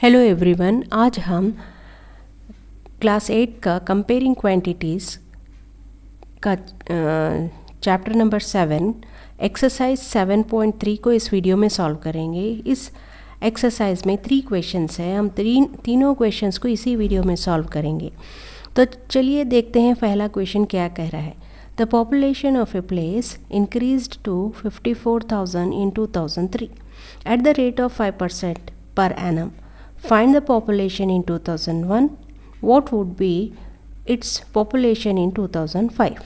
Hello everyone, आज हम class 8 का कंपेयरिंग क्वांटिटीज़ का चैप्टर नंबर 7 एक्सरसाइज 7.3 को इस वीडियो में सॉल्व करेंगे। इस एक्सरसाइज में 3 क्वेश्चंस हैं। हम तीनों क्वेश्चंस को इसी वीडियो में सॉल्व करेंगे। तो चलिए देखते हैं पहला क्वेश्चन क्या कह रहा है। The population of a place increased to 54,000 in 2003 at the rate of 5% per annum. Find the population in 2001. What would be its population in 2005?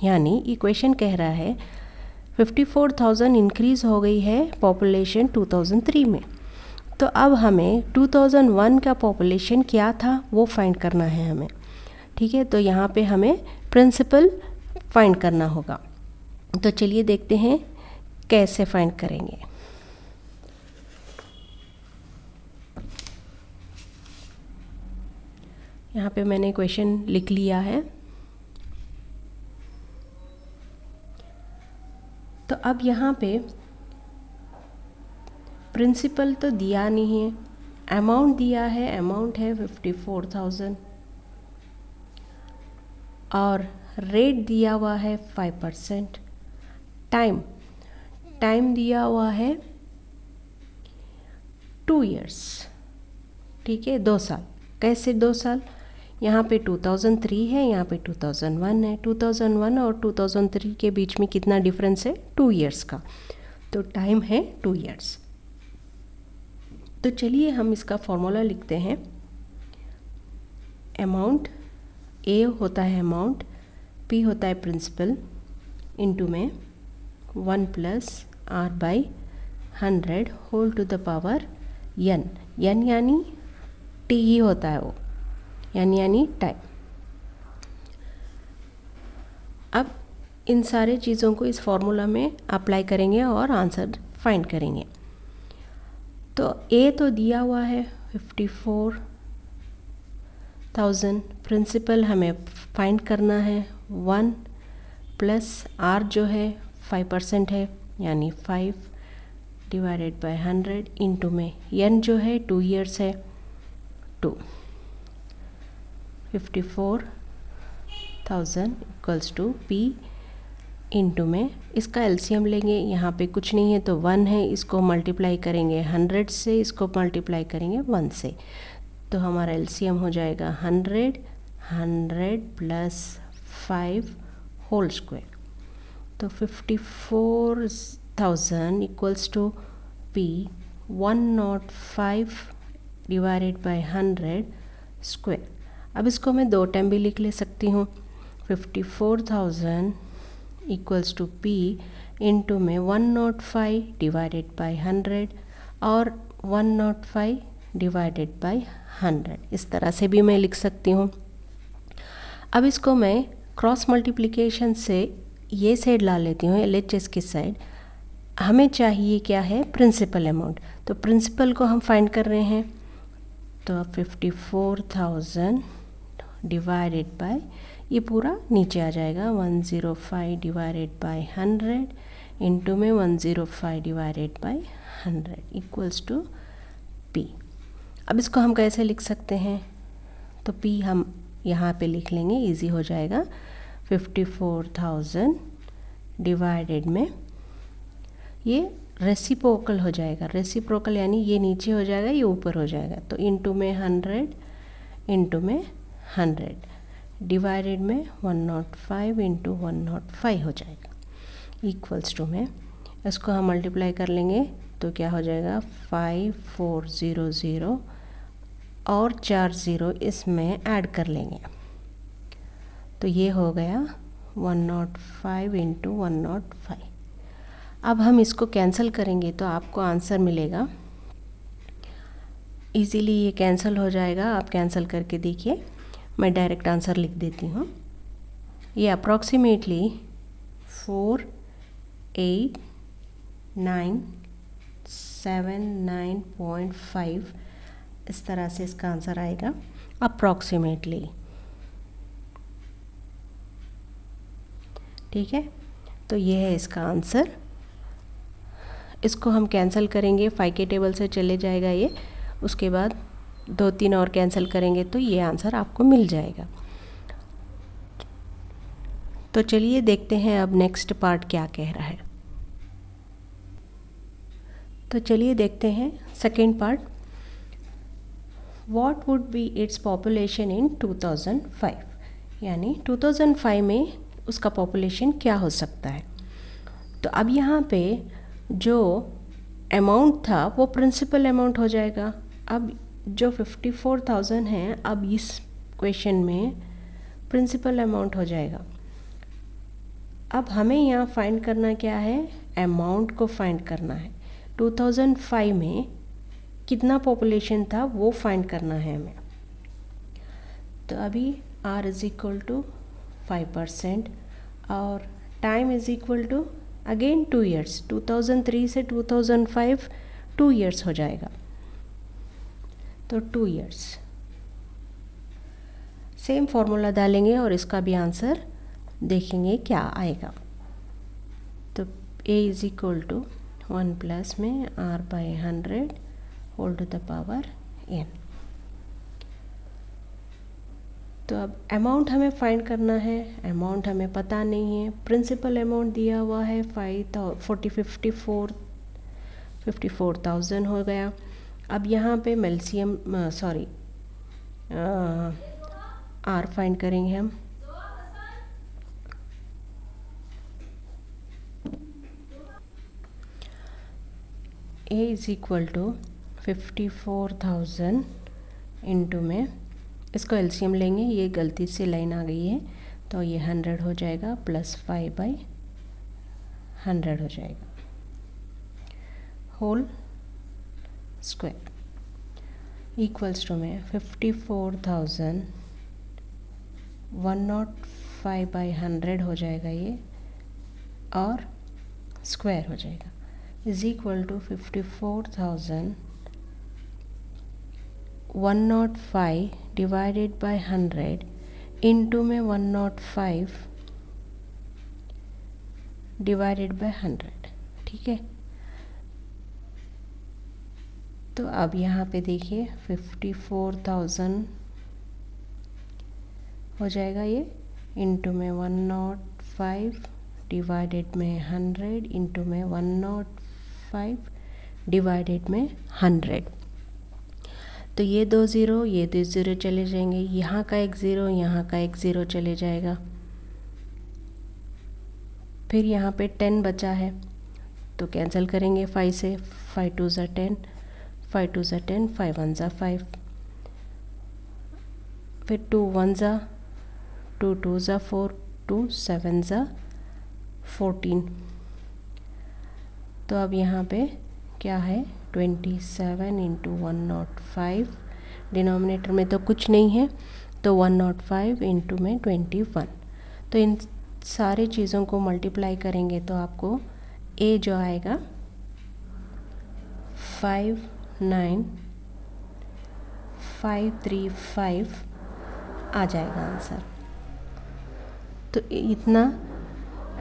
यानी इक्वेशन कह रहा है 54,000 इंक्रीज़ हो गई है पॉपुलेशन 2003 में। तो अब हमें 2001 का पॉपुलेशन क्या था वो फाइंड करना है हमें। ठीक है, तो यहाँ पे हमें प्रिंसिपल फाइंड करना होगा। तो चलिए देखते हैं कैसे फाइंड करेंगे। यहाँ पे मैंने क्वेश्चन लिख लिया है। तो अब यहाँ पे प्रिंसिपल तो दिया नहीं है, अमाउंट दिया है। अमाउंट है 54,000 और रेट दिया हुआ है 5%। टाइम दिया हुआ है 2 years। ठीक है, 2 साल। कैसे 2 साल? यहाँ पे 2003 है, यहाँ पे 2001 है। 2001 और 2003 के बीच में कितना डिफरेंस है? 2 years का। तो टाइम है 2 years। तो चलिए हम इसका फॉर्मूला लिखते हैं। अमाउंट ए होता है अमाउंट, पी होता है प्रिंसिपल, इनटू में 1 + r/100 whole to the power n। n यानी टी ही होता है वो, यानी टाइम। अब इन सारे चीज़ों को इस फॉर्मूला में अप्लाई करेंगे और आंसर फाइंड करेंगे। तो ए तो दिया हुआ है 54,000। प्रिंसिपल हमें फाइंड करना है 1 + r जो है 5% है, यानी 5/100 इंटू में n जो है 2 years है 2। 54,000 इक्वल्स टू p इंटू में इसका एलसीएम लेंगे। यहाँ पे कुछ नहीं है तो 1 है, इसको मल्टीप्लाई करेंगे 100 से, इसको मल्टीप्लाई करेंगे 1 से। तो हमारा एलसीएम हो जाएगा 100 + 5 होल स्क्वायर। तो 54,000 इक्वल्स टू p 105/100 स्क्वायर। अब इसको मैं 2 टाइम भी लिख ले सकती हूँ। 54,000 इक्वल्स टू p इंटू में 105/100 और 105/100, इस तरह से भी मैं लिख सकती हूँ। अब इसको मैं क्रॉस मल्टीप्लिकेशन से ये साइड ला लेती हूँ, LHS की साइड। हमें चाहिए क्या है? Principal amount. तो प्रिंसिपल को हम फाइंड कर रहे हैं। तो 54,000 डिवाइडेड बाय, ये पूरा नीचे आ जाएगा 105/100 इंटू में 105/100 इक्वल्स टू p। अब इसको हम कैसे लिख सकते हैं? तो p हम यहाँ पे लिख लेंगे, इजी हो जाएगा। 54,000 डिवाइडेड में ये रेसिप्रोकल हो जाएगा। रेसिप्रोकल यानी ये नीचे हो जाएगा, ये ऊपर हो जाएगा। तो इंटू में 100 इंटू में 100 डिवाइडेड में 105 इंटू 105 हो जाएगा इक्वल्स टू में इसको हम मल्टीप्लाई कर लेंगे तो क्या हो जाएगा 5400 और 40 इसमें ऐड कर लेंगे तो ये हो गया 105 इंटू 105। अब हम इसको कैंसिल करेंगे तो आपको आंसर मिलेगा। इजीली ये कैंसिल हो जाएगा। आप कैंसिल करके देखिए, मैं डायरेक्ट आंसर लिख देती हूँ। ये अप्रॉक्सीमेटली 4897.5 इस तरह से इसका आंसर आएगा अप्रॉक्सीमेटली। ठीक है, तो ये है इसका आंसर। इसको हम कैंसिल करेंगे, 5 के टेबल से चले जाएगा ये उसके बाद 2-3 और कैंसिल करेंगे तो ये आंसर आपको मिल जाएगा। तो चलिए देखते हैं अब नेक्स्ट पार्ट क्या कह रहा है। तो चलिए देखते हैं second part. What would be its population in 2005, यानी 2005 में उसका पॉपुलेशन क्या हो सकता है। तो अब यहाँ पे जो अमाउंट था वो प्रिंसिपल अमाउंट हो जाएगा। अब जो 54,000 है, अब इस क्वेश्चन में प्रिंसिपल अमाउंट हो जाएगा। अब हमें यहाँ फाइंड करना क्या है, अमाउंट को फाइंड करना है। 2005 में कितना पॉपुलेशन था वो फाइंड करना है हमें। तो अभी R इज़ इक्वल टू 5% और time is equal to again 2 years. 2003 से 2005 2 ईयर्स हो जाएगा, तो 2 ईयर्स। सेम फॉर्मूला डालेंगे और इसका भी आंसर देखेंगे क्या आएगा। तो A is equal to 1 plus में R/100 whole to the power n। तो अब अमाउंट हमें फाइंड करना है, अमाउंट हमें पता नहीं है। प्रिंसिपल अमाउंट दिया हुआ है 54,000 हो गया। अब यहाँ पे एलसीएम R फाइंड करेंगे हम। A is equal to 54,000 into में, इसको एलसीएम लेंगे, ये गलती से लाइन आ गई है तो ये 100 हो जाएगा प्लस 5/100 हो जाएगा होल स्क्वायर इक्वल्स टू में 54,000 105/100 हो जाएगा ये, और स्क्वायर हो जाएगा is equal to 54,000 105 divided by 100 into में 105 डिवाइडेड बाय 100। ठीक है, तो अब यहाँ पे देखिए 54,000 हो जाएगा ये, इंटू में 105 डिवाइडेड में 100 इंटू में 105 डिवाइडेड में 100। तो ये 2 ज़ीरो, ये 2 ज़ीरो चले जाएंगे, यहाँ का 1 ज़ीरो, यहाँ का 1 ज़ीरो चले जाएगा। फिर यहाँ पे 10 बचा है तो कैंसिल करेंगे 5 से, 5 2 ज़ा 10, 5 2 ज़ा 10, 5 1 ज़ा 5, फिर 2 1 ज़ा 2, 2 ज़ा 4, 2 7 ज़ा 14। तो अब यहाँ पे क्या है 27 इंटू 105, डिनोमिनेटर में तो कुछ नहीं है तो 105 इंटू में 21। तो इन सारे चीज़ों को मल्टीप्लाई करेंगे तो आपको A जो आएगा 59535 आ जाएगा आंसर। तो इतना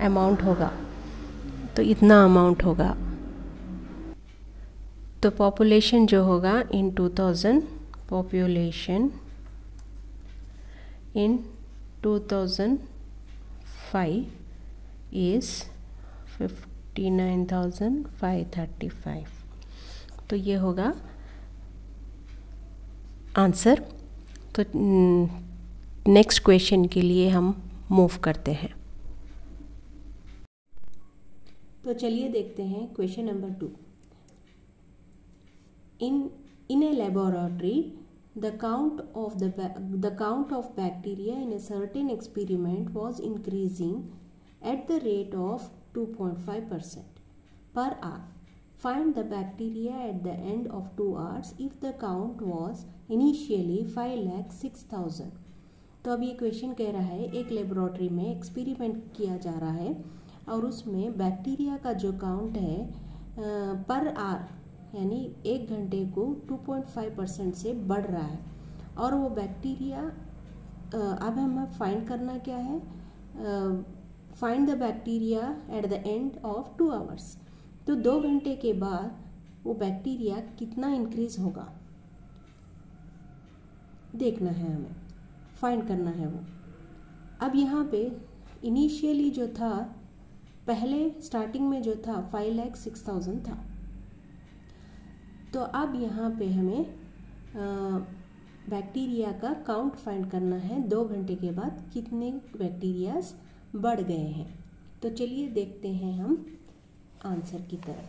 अमाउंट होगा, तो पॉपुलेशन जो होगा इन 2000, पॉपुलेशन इन 2005 इज़ 59,535। तो ये होगा आंसर। तो नेक्स्ट क्वेश्चन के लिए हम मूव करते हैं। तो चलिए देखते हैं question number 2। In a laboratory, the count of bacteria in a certain experiment was increasing at the rate of 2.5% per hour. Find the bacteria at the end of 2 hours if the count was initially 5,06,000. तो अब ये question कह रहा है एक laboratory में experiment किया जा रहा है और उसमें बैक्टीरिया का जो काउंट है पर आवर यानी 1 घंटे को 2.5% से बढ़ रहा है, और वो बैक्टीरिया अब हमें फाइंड करना क्या है, find the bacteria at the end of 2 hours. तो 2 घंटे के बाद वो बैक्टीरिया कितना इंक्रीज होगा, देखना है, हमें फाइंड करना है वो। अब यहाँ पे इनिशियली जो था, पहले स्टार्टिंग में जो था 5,06,000 था। तो अब यहाँ पे हमें बैक्टीरिया का काउंट फाइंड करना है 2 घंटे के बाद कितने बैक्टीरियाज बढ़ गए हैं। तो चलिए देखते हैं हम आंसर की तरफ।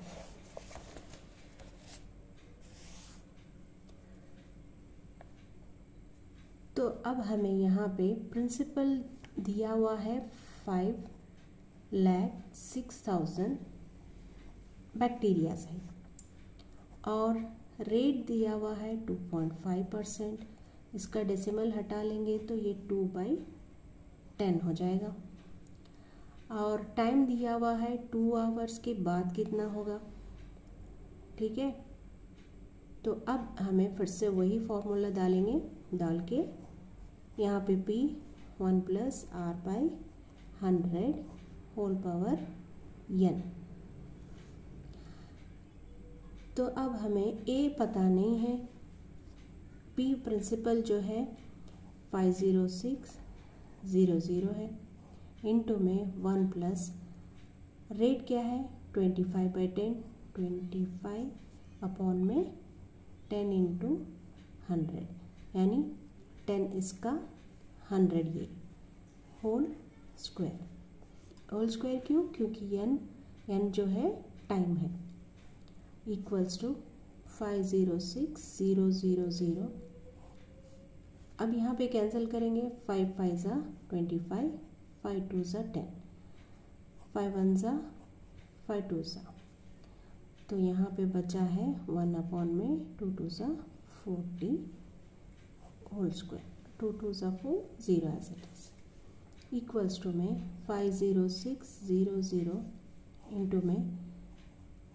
तो अब हमें यहाँ पे प्रिंसिपल दिया हुआ है 5,06,000 बैक्टीरियाज है और रेट दिया हुआ है 2.5%। इसका डेसिमल हटा लेंगे तो ये 2/10 हो जाएगा। और टाइम दिया हुआ है 2 आवर्स के बाद कितना होगा, ठीक है। तो अब हमें फिर से वही फॉर्मूला डालेंगे, डाल के यहाँ पे P 1 + R/100 whole power n। तो अब हमें A पता नहीं है, P प्रिंसिपल जो है 50600 है, इनटू में 1 प्लस रेट क्या है 25/10, 25 में 10 × 100 यानी 10 इसका 100 ये होल स्क्वायर क्यों, क्योंकि n जो है टाइम है, इक्वल्स टू 506,000। अब यहाँ पे कैंसिल करेंगे, 5 5 = 25, 5 2 = 10, 5 1 = 5 2 = तो यहाँ पे बचा है 1 में 2 2 = 40 whole square, 2 2 = 4, 0 as it is, equals to में 50600 इंटू में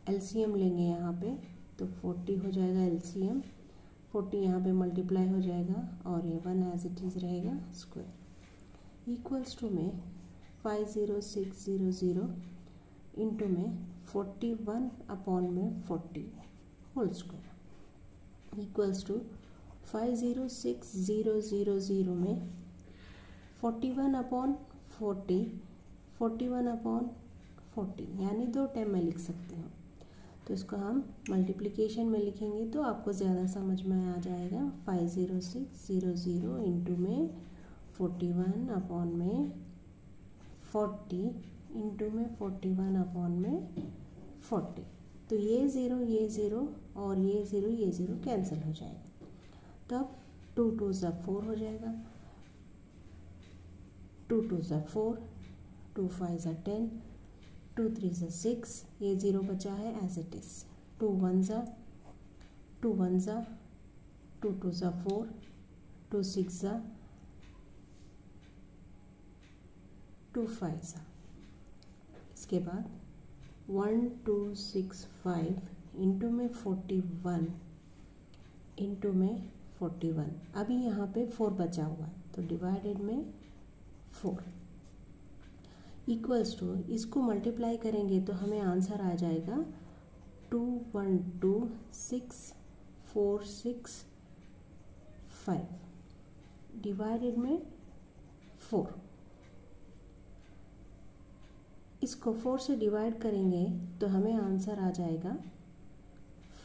एलसीएम लेंगे यहाँ पे तो 40 हो जाएगा एलसीएम, 40 यहाँ पे मल्टीप्लाई हो जाएगा और ये 1 एज इट इज रहेगा स्क्वायर, इक्वल्स टू में 50600 इंटू में 41 में 40 होल स्क्वायर, इक्वल्स टू 506,000 में 41/40 41/40 यानी 2 टाइम में लिख सकते हो। तो इसको हम मल्टीप्लिकेशन में लिखेंगे तो आपको ज़्यादा समझ में आ जाएगा। 50600 इंटू में 41 में 40 इंटू में 41 में 40, तो ये ज़ीरो और ये ज़ीरो कैंसिल हो जाएगा। तब 2 2 = 4 हो जाएगा, 2 2 = 4, 2 5 = 10, 2 3 = 6, ये 0 बचा है एज इट इज, 2 1 = 2 1 = 2 2 = 4, 2 6 = 2 5 = इसके बाद 1265 इंटू में 41 इंटू में 41, अभी यहाँ पे 4 बचा हुआ है तो डिवाइडेड में 4 इक्वल्स टू, इसको मल्टीप्लाई करेंगे तो हमें आंसर आ जाएगा 2126465 डिवाइडेड में 4। इसको 4 से डिवाइड करेंगे तो हमें आंसर आ जाएगा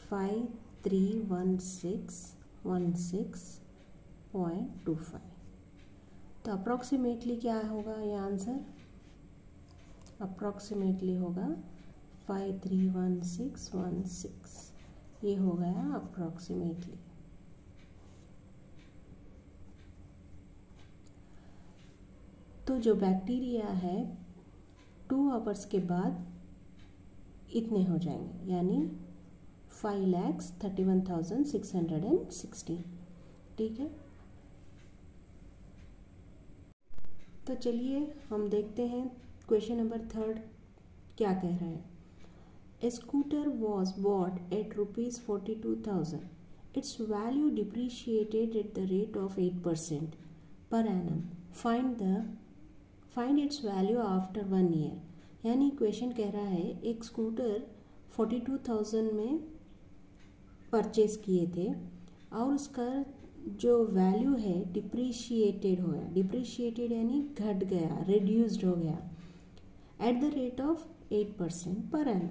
531616.25। तो अप्रॉक्सीमेटली क्या होगा ये आंसर, अप्रॉक्सीमेटली होगा 531616, ये हो गया अप्रॉक्सीमेटली। तो जो बैक्टीरिया है 2 आवर्स के बाद इतने हो जाएंगे यानी 5,31,616, ठीक है। तो चलिए हम देखते हैं क्वेश्चन नंबर 3 क्या कह रहा है। A scooter was bought at ₹42,000, its value depreciated at the rate of 8% per annum, find its value after 1 year. यानी क्वेश्चन कह रहा है एक स्कूटर 42,000 में परचेज किए थे और उसका जो वैल्यू है डिप्रिशिएटेड हो गया, डिप्रिशिएटेड यानी घट गया, रिड्यूस्ड हो गया eight the rate of 8% per annum.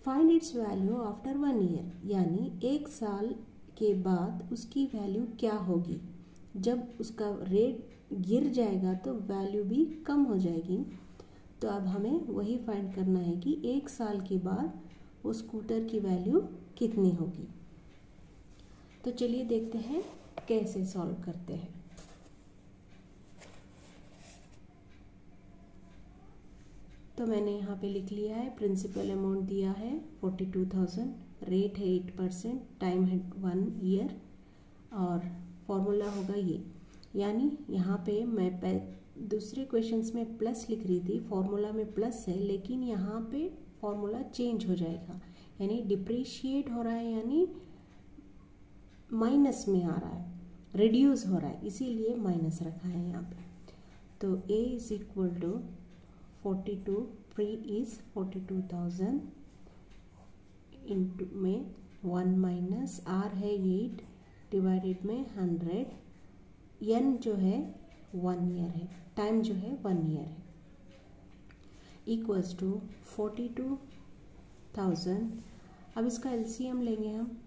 Find its value after 1 year, यानी 1 साल के बाद उसकी वैल्यू क्या होगी। जब उसका रेट गिर जाएगा तो वैल्यू भी कम हो जाएगी। तो अब हमें वही फाइंड करना है कि 1 साल के बाद उस स्कूटर की वैल्यू कितनी होगी। तो चलिए देखते हैं कैसे सॉल्व करते हैं। तो मैंने यहाँ पे लिख लिया है, प्रिंसिपल अमाउंट दिया है 42,000, रेट है 8%, टाइम है 1 ईयर और फॉर्मूला होगा ये। यानी यहाँ पे मैं दूसरे क्वेश्चंस में प्लस लिख रही थी, फॉर्मूला में प्लस है लेकिन यहाँ पे फॉर्मूला चेंज हो जाएगा, यानी डिप्रिशिएट हो रहा है यानी माइनस में आ रहा है, रिड्यूस हो रहा है, इसीलिए माइनस रखा है यहाँ पे। तो A इज इक्वल टू 42, प्री इज 42,000 इंटू में 1 माइनस R है 8 डिवाइडेड में 100, N जो है 1 ईयर है, टाइम जो है 1 ईयर है, इक्वल्स टू 42,000। अब इसका एलसीएम लेंगे हम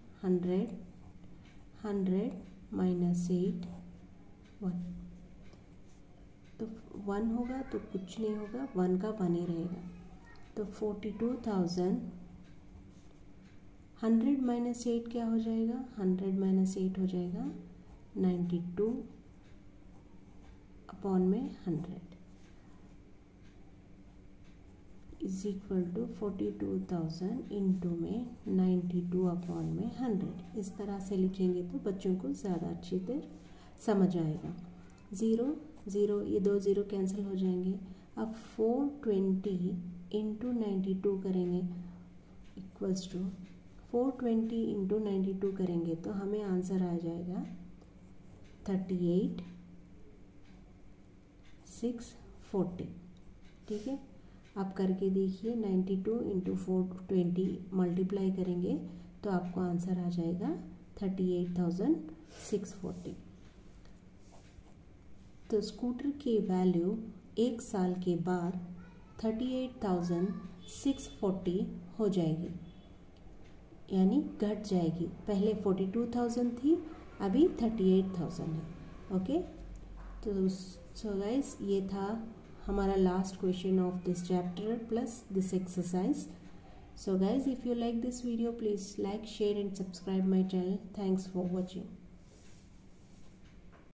100 माइनस 8 1, तो 1 होगा तो कुछ नहीं होगा, 1 का 1 ही रहेगा। तो 42,000 100 माइनस 8 क्या हो जाएगा, 100 माइनस 8 हो जाएगा 92 अपॉन में 100 इज इक्वल टू 42,000 इंटू में 92 अपॉन में 100। इस तरह से लिखेंगे तो बच्चों को ज़्यादा अच्छी तरह समझ आएगा। 0 0, ये 2 0 कैंसिल हो जाएंगे। अब 420 इंटू 92 करेंगे इक्वल्स टू 420 इंटू 92 करेंगे तो हमें आंसर आ जाएगा 38,640। ठीक है, आप करके देखिए, 92 इंटू 420 मल्टीप्लाई करेंगे तो आपको आंसर आ जाएगा 38,640। तो स्कूटर की वैल्यू 1 साल के बाद 38,640 हो जाएगी, यानी घट जाएगी। पहले 42,000 थी, अभी 38,000 है। ओके, तो सो गाइस ये था हमारा last question of this chapter plus this exercise. So guys, if you like this video, please like, share and subscribe my channel. Thanks for watching.